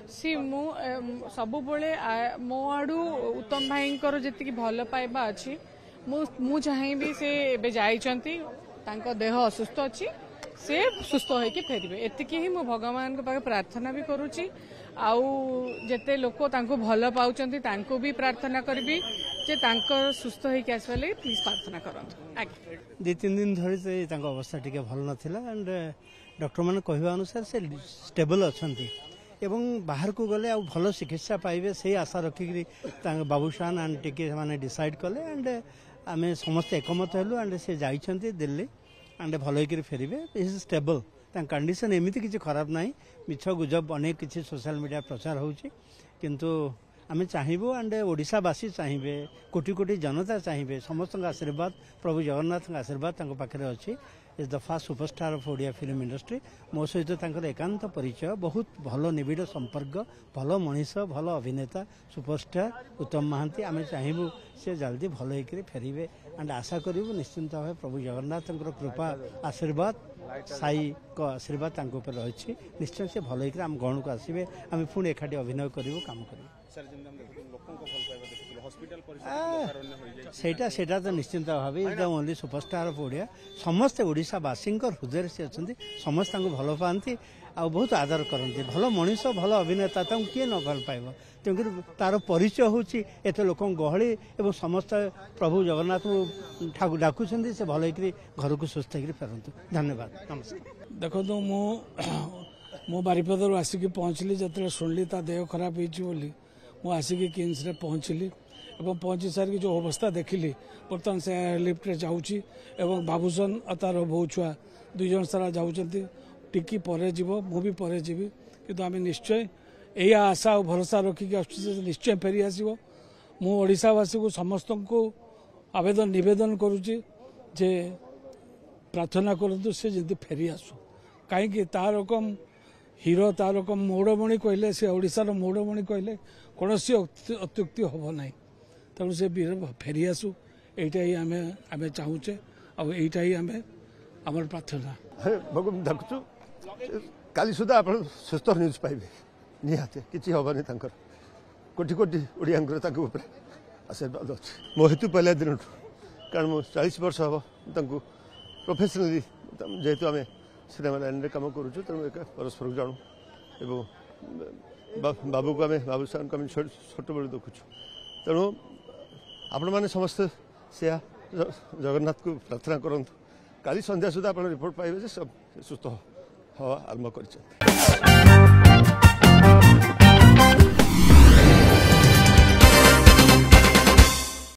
सी मु सबु मो आड़ू उत्तम भाई जी भल पाइबा अच्छी मु चाहिए से एबे जाइचंती तांको देह असुस्थ अच्छी से सुस्थ होके फेरबे एतिकी ही मु भगवान के पाखे प्रार्थना भी करूची आउ जेते लोक तांको भल पाउचंती तांको भी प्रार्थना करबी जे तांको सुस्थ होके आसबा लगे प्लीज प्रार्थना करंतु। 2-3 दिन धरी से तांको अवस्था टिके भल नथिला एंड डॉक्टर माने कहवा अनुसार से स्टेबल अछंती एवं बाहर को गले आ भल चिकित्सा पाइबे से आशा रखिक बाबूशान एंड टिके माने डिसाइड कले एंड आमे समस्त एकमत हेलु एंड से जाइछंती दिल्ली एंड भल होकर फेरबे इज स्टेबल कंडीशन एमती किसी खराब ना मिछ गुजब अनेक किसी सोशल मीडिया प्रचार होची किंतु आमे चाहिबो एंड ओडिशावासी चाहिए कोटि कोटि जनता चाहिए समस्त आशीर्वाद प्रभु जगन्नाथ आशीर्वाद तांको पाखरे अछि is the first superstar of Odia film industry मो सहित तांकर एकांत परिचय बहुत भल निबिड़ संपर्क भल मनीष भल अभिनेता सुपरस्टार उत्तम महांती आमे चाहिबू से जल्दी भल होकर फेरबे एंड आशा करूँ निश्चिंत भाव प्रभु जगन्नाथ कृपा आशीर्वाद साई को आशीर्वाद तांको ऊपर रही निश्चय से भल होकर आम गहण को आसबे आम पुणी एकाठी अभिनय करूँ काम करूँ सेटा तो निश्चिंत भाव is only superstar of Odia समस्त ओडिशावासी हृदय से अच्छा समस्त भल पाती आ बहुत आदर करते भल मनीष भल अभिनेता किए न भल पाइब तेणुक तार परिचय होची एत लोक गहली और समस्त प्रभु जगन्नाथ ठाकुर डाकुं से भल घर को सुस्थ होकर फेरतु। धन्यवाद नमस्कार। देखो मो बारिपदर आसिक पहुँचली जो शुणिली देह खराब हो आसिक किम्स रे पहुँचली और पहुँची सारिक जो अवस्था देखिली बर्तमान से लिफ्ट जाऊँगी एवं बाबूसन और तार बो छुआ दुई जन सारा जाऊँगी टिकी परे जीव मु भी परे जीवी किंतु आम निश्चय यही आशा और भरोसा रखिक निश्चय फेरी आसो मु ओडिशावासी को समस्त को आवेदन निवेदन करुच्ची जे प्रार्थना करूँ से जल्दी फेरी आसु कहीं तार रकम हीरो तार रकम मौड़मणि कहले से ओडिशार मौड़मणि कहले कौन अत्युक्ति हम ना तेणु से फेरी आसु यहीटा ही आम चाहूचे आईटा ही आम प्रार्थना भगवान देखु काली सुधा आप सुस्थ न्यूज पाइबे निहाते किसी हेनी कोटि कोटि ओडिया आशीर्वाद अच्छे मो हेतु पहला दिन कारण मुझे 40 वर्ष हम प्रोफेशनली जेहेतु आम सिनेमा लाइन में कम करुँ तेणु एक परस्पर जानू एवं बाबू को आम बाबू साहब को आम छोट बड़े देखुचु तेणु आपण मैंने समस्ते से जगन्नाथ को प्रार्थना करूँ काली संध्या सुधा आप रिपोर्ट पाइबे सब सुस्थ हवा आरंभ कर।